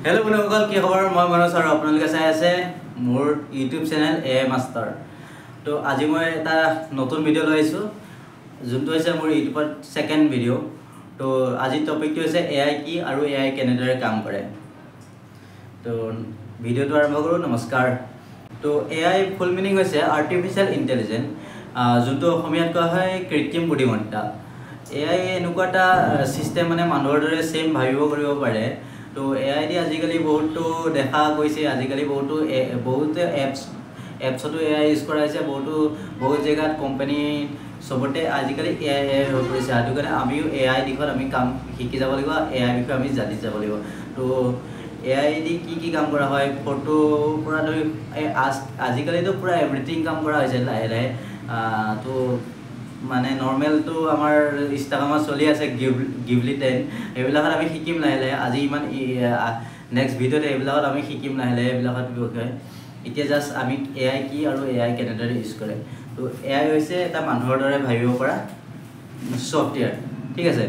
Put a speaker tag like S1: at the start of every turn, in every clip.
S1: hello बंधुসকল কি খবৰ মই মনোজ আৰু আপোনালোকে চাই আছে মোৰ ইউটিউব চেনেল এআই মাষ্টাৰ তো আজি মই এটা নতুন ভিডিও লৈ আহিছো যোনটো হৈছে মোৰ ইউটিউবৰ সেকেন্ড ভিডিও তো আজি টপিকটো হৈছে এআই কি আৰু এআই কেনেদৰে কাম কৰে তো ভিডিওটো আৰম্ভ কৰো নমস্কাৰ তো এআই ফুল মিনিং হৈছে আৰ্টিফিশিয়াল ইন্টেলিজেন্স যোনটো অসমীয়াত কোৱা হয় কৃত্ৰিম বুদ্ধিমত্তা এআই এনেকুৱা এটা সিস্টেম মানে মানুহৰ দৰে সেম ভাবিব কৰিব পাৰে তো এআই দি আজিকালি বহুতো দেখা গৈছে আজিকালি বহুতে এপছটো এআই ইউজ কৰা হৈছে বহুত জেগাত কোম্পানী সবতে আজিকালি এআই হৈ পৰিছে আৰু কাৰণে আমিও এআই দিশত আমি কাম শিকি যাব লাগিব এআই বিষয়ে আমি জানি যাব লাগিব তো এআই দি কি কাম কৰা হয় ফটো পৰা ধৰি আজিকালি তো পুৰা এভৰিথিং কাম কৰা হৈছে লাহে লাহে তো মানে নৰ্মেল তো আমাৰ ইনষ্টাগ্ৰামত চলি আছে গিভলি 10 এইবিলাকত আমি শিকিম লাহে লাহে আজি ইমান নেক্সট ভিডিওত এইবিলাকত আমি শিকিম লাহে লাহে এইবিলাকত বিষয়ে এতিয়া জাস্ট আমি এআই কি আৰু এআই কেনেদৰে ইউজ কৰে তো এআই হৈছে এটা মানুহৰ দৰে ভাবিব পৰা সফটৱেৰ ঠিক আছে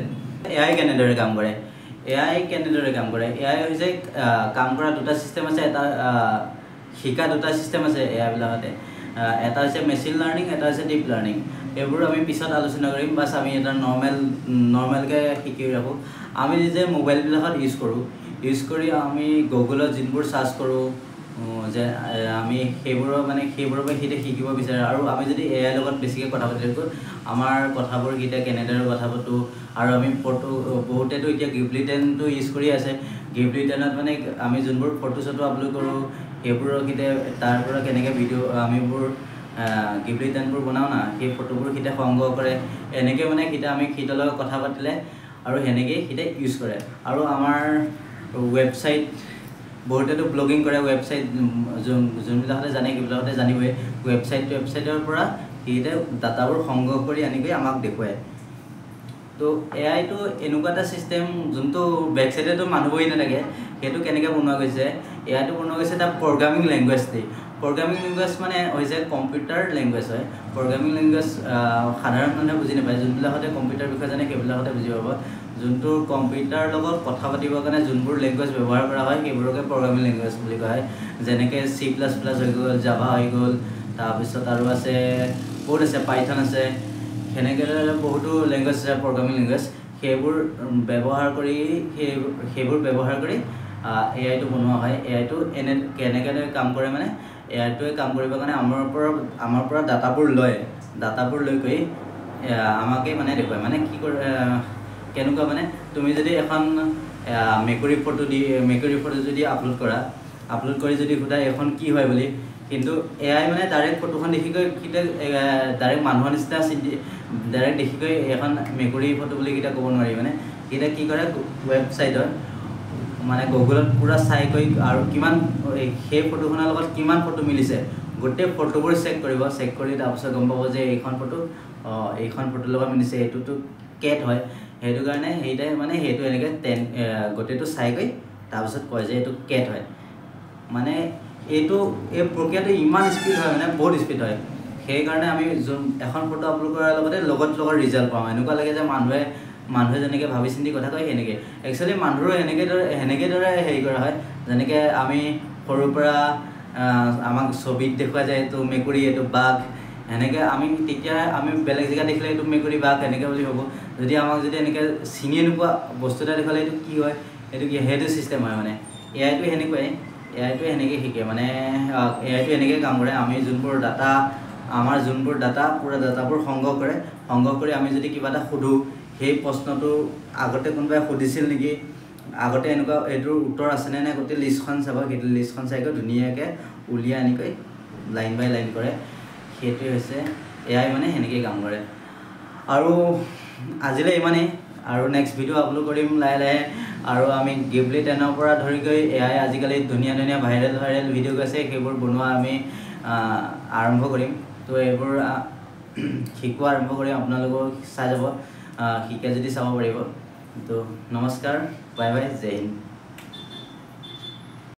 S1: এআই কেনেদৰে কাম কৰে এআই হৈছে কাম কৰা দুটা সিস্টেম আছে এটা শিকা দুটা সিস্টেম আছে এআই বিলাকতে এটা হৈছে মেচিন লাৰ্নিং এটা হৈছে ডিপ লাৰ্নিং এইবোৰ আমি পিছত আলোচনা কৰিম বাস আমি এটা নৰ্মেলকে শিকি ৰাখো আমি যে মোবাইল বিলাকত ইউজ কৰি আমি গুগলত জিনবোৰ সাৰ্চ কৰো যে আমি সেইবোৰৰ পৰা শিকিব বিচাৰে আৰু আমি যদি এআই লগত বেছিকৈ কথা পাতিলে আমাৰ কথাবোৰ কিটা কেনেদৰে কথা পাতো আৰু আমি ফটো বহুতেতো এতিয়া গিভলি 10 টো ইউজ কৰি আছে গিভলি 10 ত মানে আমি যোনবোৰ ফটো আপলোড কৰো সেইবোৰৰ কিটা তাৰ পৰা কেনেকৈ ভিডিও আমিবোৰ গিভলি 10 বোৰ বনাও না সেই ফটোবোৰ কিটা সংগ্ৰহ কৰে এনেকৈ মানে কিটা আমি কিটাৰ লগত কথা পাতিলে আৰু হেনেকৈ কিটা ইউজ কৰে আৰু আমাৰ ওয়েবসাইট বহুতেতো ব্লগিং কৰে ওয়েবসাইট যোনবিলাকতে জানে সেইবিলাকতে জানিবই ওয়েবসাইটৰ পৰা কিটা ডাটাবোৰ সংগ্ৰহ কৰি আনিকৈ আমাক দেখুৱায় তো এআই তো এনেকুৱা এটা সিস্টেম যোনটো বেকসাইডে তো মানুহ বহি নাথাকে সেইটো কেনেকৈ বনোৱা গৈছে এআই তো বনোৱা গৈছে এটা প্ৰগ্ৰামিং লেংগুৱেজ দি প্ৰগ্ৰামিং লেংগুৱেজ মানে হৈছে কম্পিউটাৰ লেংগুৱেজ হয় প্ৰগ্ৰামিং লেংগুৱেজ সাধাৰণ মানুহে বুজি নাপায় যোনবিলাকতে কম্পিউটাৰ বিষয়ে জানে সেইবিলাকতে বুজি পাব যোনটো কম্পিউটাৰ লগত কথা পাতিবৰ কাৰণে যোনবোৰ লেংগুৱেজ ব্যৱহাৰ কৰা হয় সেইবোৰকে প্ৰগ্ৰামিং লেংগুৱেজ বুলি কোৱা হয় যেনেকৈ C++ হৈ গ'ল জাভা হৈ গ'ল তাৰপিছত আৰু আছে বহুত আছে পাইথন আছে সেনেকৈ বহুতো লেংগুৱেজ আছে প্ৰগ্ৰামিং লেংগুৱেজ সেইবোৰ ব্যৱহাৰ কৰি এআই টো বনোৱা হয় এআই টো কেনেকৈ কাম কৰে মানে এআই টোৱে কাম কৰিবৰ কাৰণে আমাৰ পৰা ডাটাবোৰ লৈ কৰি আমাকে মানে দেখুৱায় মানে কি কৰে কেনেকুৱা মানে তুমি যদি এখন মেকুৰী ফটো যদি আপলোড কৰি যদি সোধা এখন কি হয় বুলি কিন্তু এআই মানে ডাইৰেক্ট ফটোখন দেখিকৈ কিটা ডাইৰেক্ট মানুহৰ নিচিনা ডাইৰেক্ট দেখিকৈ এখন মেকুৰী ফটো বুলি কিটা ক'ব নোৱাৰি মানে কিটা কি কৰে ওয়েবসাইটত মানে গুগলত পুৰা চাই কৰি আৰু কিমান সেই ফটোখনৰ লগত কিমান ফটো মিলিছে গোটেই ফটোবোৰ চেক কৰি তাৰপিছত গম পাব যে এইখন ফটোৰ লগত মিলিছে এইটোতো কেট হয় সেইটো কাৰণে সেইটো এনেকৈ গোটেইটো চাই গৈ তাৰপিছত কয় যে এইটো কেট হয় মানে এই প্ৰক্ৰিয়াটো ইমান স্পীড হয় মানে বহুত স্পীড হয় সেইকাৰণে আমি এখন ফটো আপলোড কৰাৰ লগত ৰিজাল্ট পাওঁ এনেকুৱা লাগে যে মানুহে যেনেকৈ ভাবি চিন্তি কথা কয় সেনেকৈ একচুৱেলি মানুহৰো সেনেকৈ দৰে হেৰি কৰা হয় যেনেকৈ আমি সৰুৰ পৰা আমাক ছবিত দেখুওৱা যায় এইটো মেকুৰী এইটো বাঘ এনেকৈ তেতিয়া আমি বেলেগ জেগা দেখিলে এইটো মেকুৰী বাঘ এনেকৈ বুলি ভাবোঁ যদি আমাক যদি এনেকৈ চিনি নোপোৱা বস্তু এটা দেখুৱালে এইটো কি হয় সেইটো চিষ্টেম হয় মানে এআইটো সেনেকুৱাই এআইটো সেনেকৈ শিকে মানে এআইটো এনেকৈ কাম কৰে আমি যোনবোৰ ডাটা পুৰা ডাটাবোৰ সংগ্ৰহ কৰি আমি যদি কিবা এটা সোধোঁ সেই প্ৰশ্নটো আগতে কোনোবাই সুধিছিল নেকি আগতে এনেকুৱা এইটোৰ উত্তৰ আছেনে নাই গোটেই লিষ্টখন চাব সেইটো লিষ্টখন চাইকৈ ধুনীয়াকৈ উলিয়াই আনিকৈ লাইন বাই লাইন কৰে সেইটোৱে হৈছে এআই মানে সেনেকৈ কাম কৰে আৰু আজিলৈ ইমানেই আৰু নেক্সট ভিডিও আপলোড কৰিম লাহে লাহে আৰু আমি গিভলি 10 পৰা ধৰি গৈ এআই আজিকালি ধুনীয়া ভাইৰেল ভিডিঅ' আছে সেইবোৰ বনোৱা আমি আৰম্ভ কৰিম তো এইবোৰ শিকোৱা আৰম্ভ কৰিম আপোনালোকক চাই যাব শিকে যদি চাব পাৰিব তো নমস্কাৰ বাই বাই জয় হিন্দ